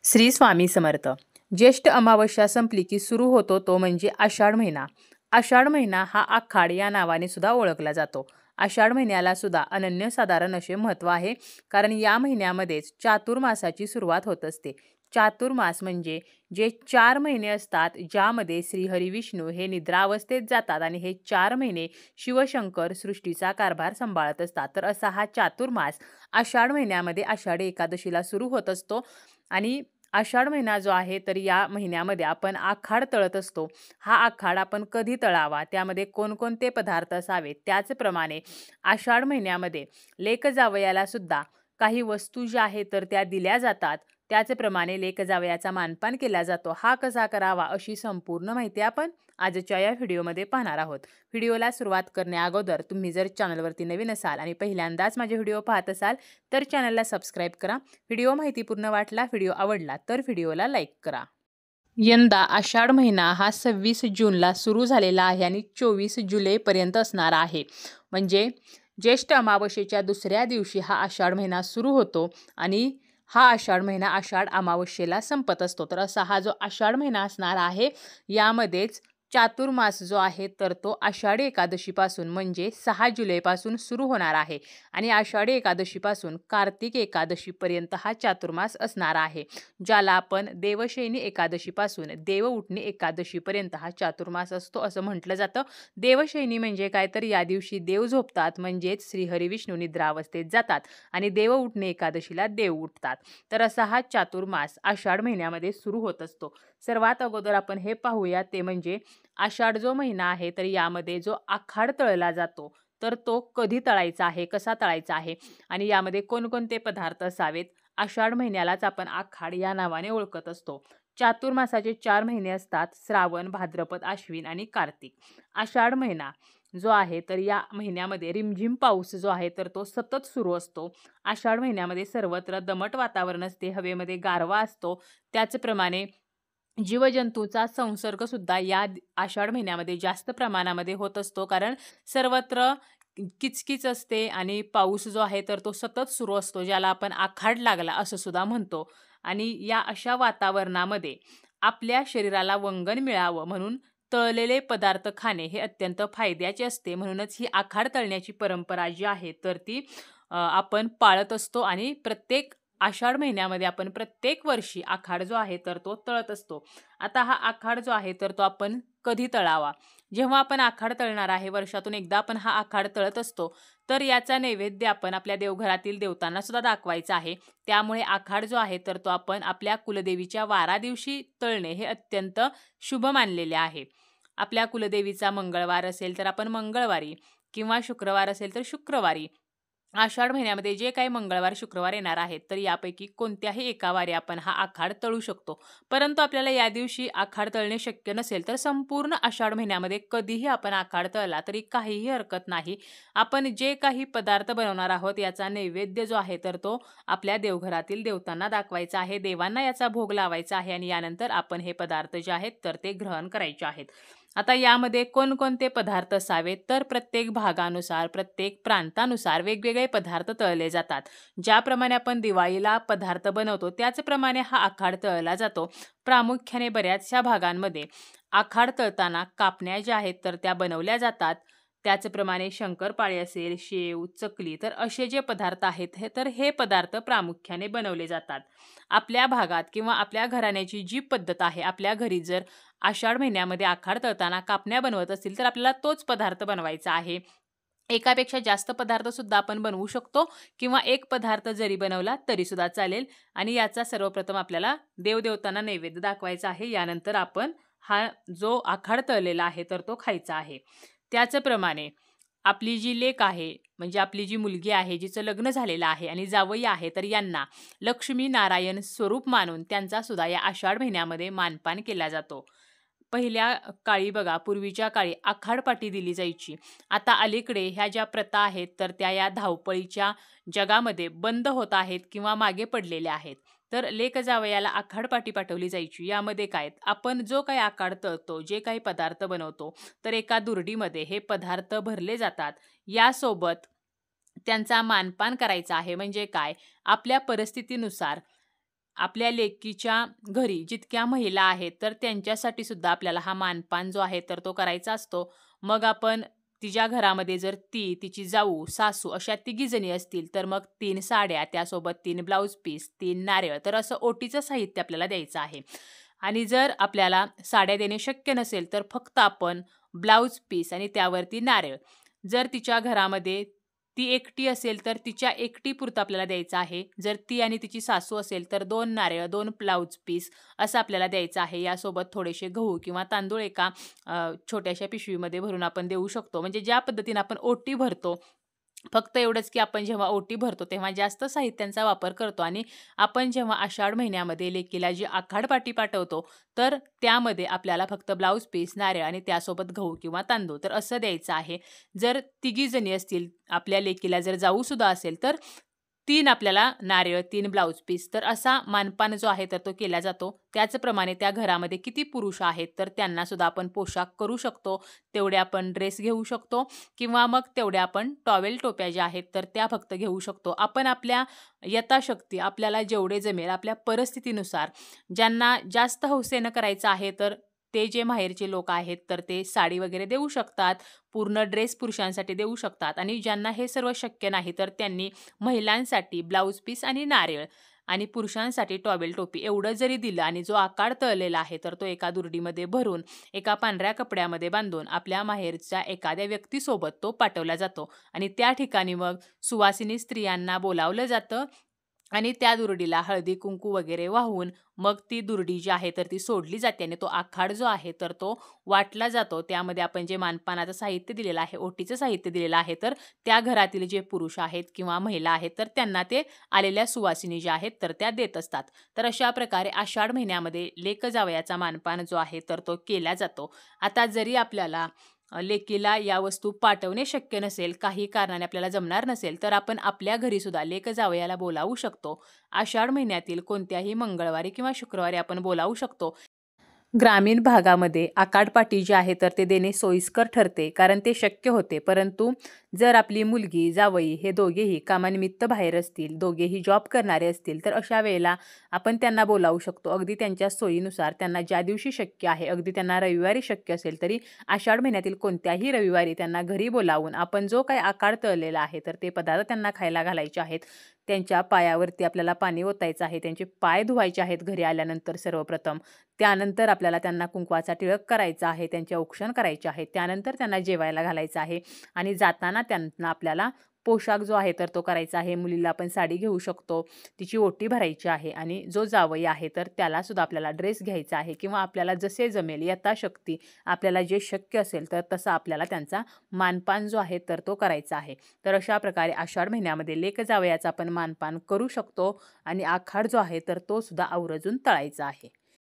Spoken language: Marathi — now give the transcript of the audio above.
श्री स्वामी समर्थ. ज्येष्ठ अमावस्या संपली की सुरू होतो तो म्हणजे आषाढ महिना. आषाढ महिना हा आखाड या नावाने सुद्धा ओळखला जातो. आषाढ महिन्याला सुद्धा अनन्यसाधारण असे महत्त्व आहे, कारण या महिन्यामध्येच चातुर्मासाची सुरुवात होत असते. चातुर्मास म्हणजे जे 4 महिने असतात, ज्यामध्ये श्रीहरी विष्णू हे निद्रावस्थेत जातात आणि हे 4 महिने शिवशंकर सृष्टीचा कारभार सांभाळत असतात. तर असा हा चातुर्मास आषाढ महिन्यामध्ये आषाढी एकादशीला सुरू होत असतो. आणि आषाढ महिना जो आहे, तर या महिन्यामध्ये आपण आखाड तळत असतो. हा आखाड आपण कधी तळावा, त्यामध्ये कोणकोणते पदार्थ असावेत, त्याचप्रमाणे आषाढ महिन्यामध्ये लेक जावयाला सुद्धा काही वस्तू ज्या आहेत तर त्या दिल्या जातात. त्याचप्रमाणे लेक जावयाचा मानपान केला जातो. हा कसा करावा अशी संपूर्ण माहिती आपण आजच्या या व्हिडिओमध्ये पाहणार आहोत. व्हिडिओला सुरुवात करण्याअगोदर तुम्ही जर चॅनलवरती नवीन असाल आणि पहिल्यांदाच माझे व्हिडिओ पाहत असाल तर चॅनलला सबस्क्राईब करा. व्हिडिओ माहितीपूर्ण वाटला, व्हिडिओ आवडला तर व्हिडिओला लाईक करा. यंदा आषाढ महिना हा 26 जूनला सुरू झालेला आहे आणि 24 जुलैपर्यंत असणार आहे. म्हणजे ज्येष्ठ अमावस्येच्या दुसऱ्या दिवशी हा आषाढ महिना सुरू होतो आणि हा आषाढ महिना आषाढ अमावस्येला संपत असतो. तर असा हा जो आषाढ महिना असणार आहे, यामध्येच चातुर्मास जो आहे तर तो आषाढी एकादशीपासून म्हणजे 6 जुलैपासून सुरू होणार आहे आणि आषाढी एकादशीपासून कार्तिक एकादशीपर्यंत हा चातुर्मास असणार आहे, ज्याला आपण देवशयनी एकादशीपासून देव उठणी एकादशीपर्यंत हा चातुर्मास असतो असं म्हटलं जातं. देवशयनी म्हणजे काय, तर या दिवशी देव झोपतात, म्हणजेच श्रीहरी विष्णू निद्रावस्थेत जातात आणि देव उठणे एकादशीला देव उठतात. तर असा हा चातुर्मास आषाढ महिन्यामध्ये सुरू होत असतो. सर्वात अगोदर आपण हे पाहूया, ते म्हणजे आषाढ जो महिना आहे तर यामध्ये जो आखाड तळला जातो तर तो कधी तळायचा आहे, कसा तळायचा आहे आणि यामध्ये कोणकोणते पदार्थ असावेत. आषाढ महिन्यालाच आपण आखाड या नावाने ओळखत असतो. चातुर्मासाचे 4 महिने असतात: श्रावण, भाद्रपद, आश्विन आणि कार्तिक. आषाढ महिना जो आहे तर या महिन्यामध्ये रिमझिम पाऊस जो आहे तर तो सतत सुरू असतो. आषाढ महिन्यामध्ये सर्वत्र दमट वातावरण असते, हवेमध्ये गारवा असतो. त्याचप्रमाणे जीवजंतूचा संसर्ग सुद्धा या आषाढ महिन्यामध्ये जास्त प्रमाणामध्ये होत असतो, कारण सर्वत्र किचकिच असते आणि पाऊस जो आहे तर तो सतत सुरू असतो, ज्याला आपण आखाड लागला असं सुद्धा म्हणतो. आणि या अशा वातावरणामध्ये आपल्या शरीराला वंगण मिळावं म्हणून तळलेले पदार्थ खाणे हे अत्यंत फायद्याचे असते. म्हणूनच ही आखाड तळण्याची परंपरा जी आहे तर ती आपण पाळत असतो आणि प्रत्येक आषाढ महिन्यामध्ये आपण प्रत्येक वर्षी आखाड जो आहे तर तो तळत असतो. आता हा आखाड जो आहे तर तो आपण कधी तळावा? जेव्हा आपण आखाड तळणार आहे, वर्षातून एकदा आपण हा आखाड तळत असतो, तर याचा नैवेद्य आपण आपल्या देवघरातील देवतांना सुद्धा दाखवायचा आहे. त्यामुळे आखाड जो आहे तर तो आपण आपल्या कुलदेवीच्या वारा दिवशी तळणे हे अत्यंत शुभ मानलेले आहे. आपल्या कुलदेवीचा मंगळवार असेल तर आपण मंगळवारी, किंवा शुक्रवार असेल तर शुक्रवारी, आषाढ महिन्यामध्ये जे काही मंगळवार, शुक्रवार येणार आहेत, तर यापैकी कोणत्याही एका वारी आपण हा आखाड तळू शकतो. परंतु आपल्याला या दिवशी आखाड तळणे शक्य नसेल, तर संपूर्ण आषाढ महिन्यामध्ये कधीही आपण आखाड तळला तरी काहीही हरकत नाही. आपण जे काही पदार्थ बनवणार आहोत, याचा नैवेद्य जो आहे तर तो आपल्या देवघरातील देवतांना दाखवायचा आहे, देवांना याचा भोग लावायचा आहे आणि यानंतर आपण हे पदार्थ जे आहेत तर ते ग्रहण करायचे आहेत. आता यामध्ये कोणकोणते पदार्थ असावेत, तर प्रत्येक भागानुसार, प्रत्येक प्रांतानुसार वेगवेगळे पदार्थ तळले जातात. ज्याप्रमाणे आपण दिवाळीला पदार्थ बनवतो, त्याचप्रमाणे हा आखाड तळला जातो. प्रामुख्याने बऱ्याचशा भागांमध्ये आखाड तळताना कापण्या ज्या आहेत तर त्या बनवल्या जातात. त्याचप्रमाणे शंकरपाळी असेल, शेव, चकली, तर असे जे पदार्थ आहेत तर हे पदार्थ प्रामुख्याने बनवले जातात. आपल्या भागात किंवा आपल्या घराण्याची जी पद्धत आहे, आपल्या घरी जर आषाढ महिन्यामध्ये आखाड तळताना कापण्या बनवत असतील, तर आपल्याला तोच पदार्थ बनवायचा आहे. एकापेक्षा जास्त पदार्थ सुद्धा आपण बनवू शकतो, किंवा एक पदार्थ जरी बनवला तरी सुद्धा चालेल. आणि याचा सर्वप्रथम आपल्याला देवदेवतांना नैवेद्य दाखवायचा आहे. यानंतर आपण हा जो आखाड तळलेला आहे तर तो खायचा आहे. त्याचप्रमाणे आपली जी लेक आहे, म्हणजे आपली जी मुलगी आहे, जिचं लग्न झालेलं आहे आणि जावई आहे, तर यांना लक्ष्मी नारायण स्वरूप मानून त्यांचा सुद्धा या आषाढ महिन्यामध्ये मानपान केला जातो. पहिल्या काळी बघा, पूर्वीच्या काळी आखाडपाटी दिली जायची. आता अलीकडे ह्या ज्या प्रथा आहेत तर त्या या धावपळीच्या जगामध्ये बंद होत आहेत किंवा मागे पडलेल्या आहेत. तर लेक जावयाला आखाडपाटी पाठवली जायची. यामध्ये काय, आपण जो काही आखाड तळतो, जे काही पदार्थ बनवतो, तर एका दुर्डीमध्ये हे पदार्थ भरले जातात. यासोबत त्यांचा मानपान करायचा आहे. म्हणजे काय, आपल्या परिस्थितीनुसार आपल्या लेकीच्या घरी जितक्या महिला आहेत तर त्यांच्यासाठी सुद्धा आपल्याला हा मानपान जो आहे तर तो करायचा असतो. मग आपण तिच्या घरामध्ये जर ती, तिची जाऊ, सासू अशा तिघी जणी असतील तर मग 3 साड्या, त्यासोबत 3 ब्लाउज पीस, 3 नारळ, तर असं ओटीचं साहित्य आपल्याला द्यायचं आहे. आणि जर आपल्याला साड्या देणे शक्य नसेल तर फक्त आपण ब्लाउज पीस आणि त्यावरती नारळ. जर तिच्या घरामध्ये ती एकटी असेल तर तिच्या एकटीपुरतं आपल्याला द्यायचं आहे. जर ती आणि तिची सासू असेल तर 2 नारळ, 2 ब्लाउज पीस असं आपल्याला द्यायचं आहे. यासोबत थोडेसे गहू किंवा तांदूळ एका छोट्याशा पिशवीमध्ये भरून आपण देऊ शकतो. म्हणजे ज्या पद्धतीने आपण ओटी भरतो, फक्त एवढंच की आपण जेव्हा ओटी भरतो तेव्हा जास्त साहित्यांचा वापर करतो आणि आपण जेव्हा आषाढ महिन्यामध्ये लेकीला जी आखाडपाटी पाठवतो, तर त्यामध्ये आपल्याला फक्त ब्लाउज पीस, नारळ आणि त्यासोबत गहू किंवा तांदूळ तर असं द्यायचं आहे. जर तिघी जणी असतील, आपल्या लेकीला जर जाऊसुद्धा असेल तर 3 आपल्याला नारळ, 3 ब्लाउज पीस तर असा मानपान जो आहे तर तो केला जातो. त्याचप्रमाणे त्या घरामध्ये किती पुरुष आहेत तर त्यांना सुद्धा आपण पोशाख करू शकतो. तेवढे आपण ड्रेस घेऊ शकतो किंवा मग तेवढ्या आपण टॉवेल टोप्या ज्या आहेत तर त्या फक्त घेऊ शकतो. आपण आपल्या यथाशक्ती आपल्याला जेवढे जमेल आपल्या परिस्थितीनुसार ज्यांना जास्त हौसेनं करायचं आहे तर ते जे माहेरचे लोक आहेत तर ते साडी वगैरे देऊ शकतात. पूर्ण ड्रेस पुरुषांसाठी देऊ शकतात आणि ज्यांना हे सर्व शक्य नाही तर त्यांनी महिलांसाठी ब्लाउज पीस आणि नारळ आणि पुरुषांसाठी टॉवेल टोपी एवढं जरी दिलं आणि जो आकार तळलेला आहे तर तो एका दुरडीमध्ये भरून एका पांढऱ्या कपड्यामध्ये बांधून आपल्या माहेरच्या एखाद्या व्यक्तीसोबत तो पाठवला जातो आणि त्या ठिकाणी मग सुवासिनी स्त्रियांना बोलावलं जातं आणि त्या दुरडीला हळदी कुंकू वगैरे वाहून मग ती दुरडी जी आहे तर ती सोडली जाते आणि तो आखाड जो आहे तर तो वाटला जातो. त्यामध्ये आपण जे मानपानाचं साहित्य दिलेलं आहे, ओटीचं साहित्य दिलेलं आहे, तर त्या घरातील जे पुरुष आहेत किंवा महिला आहेत तर त्यांना ते आलेल्या सुवासिनी ज्या आहेत तर त्या देत असतात. तर अशा प्रकारे आषाढ महिन्यामध्ये लेक जावयाचा मानपान जो आहे तर तो केला जातो. आता जरी आपल्याला लेकीला या वस्तू पाठवणे शक्य नसेल, काही कारणाने आपल्याला जमणार नसेल, तर आपण आपल्या घरी सुद्धा लेक जावयाला बोलावू शकतो. आषाढ महिन्यातील कोणत्याही मंगळवारी किंवा शुक्रवारी आपण बोलावू शकतो. ग्रामीण भागामध्ये आकाडपाटी जी आहे तर ते देणे सोयीस्कर ठरते कारण ते शक्य होते. परंतु जर आपली मुलगी, जावई हे दोघेही कामानिमित्त बाहेर असतील, दोघेही जॉब करणारे असतील, तर अशा वेळेला आपण त्यांना बोलावू शकतो. अगदी त्यांच्या सोयीनुसार त्यांना ज्या दिवशी शक्य आहे, अगदी त्यांना रविवारी शक्य असेल तरी आषाढ महिन्यातील कोणत्याही रविवारी त्यांना घरी बोलावून आपण जो काही आकार तळलेला आहे तर ते पदार्थ त्यांना खायला घालायचे आहेत. त्यांच्या पायावरती आपल्याला पाणी ओतायचं आहे, त्यांचे पाय धुवायचे आहेत घरी आल्यानंतर सर्वप्रथम. त्यानंतर आपल्याला त्यांना कुंकवाचा टिळक करायचा आहे, त्यांचे औक्षण करायचे आहे. त्यानंतर त्यांना जेवायला घालायचं आहे आणि जाताना त्यांना आपल्याला पोशाख जो आहे तर तो करायचा आहे. मुलीला आपण साडी घेऊ शकतो, तिची ओटी भरायची आहे आणि जो जावई आहे तर त्यालासुद्धा आपल्याला ड्रेस घ्यायचा आहे किंवा आपल्याला जसे जमेल यथाशक्ती आपल्याला जे शक्य असेल तर तसा आपल्याला त्यांचा मानपान जो आहे तर तो करायचा आहे. तर अशा प्रकारे आषाढ महिन्यामध्ये लेक जावयाचा आपण मानपान करू शकतो आणि आखाड जो आहे तर तो सुद्धा आवर्जून तळायचा आहे.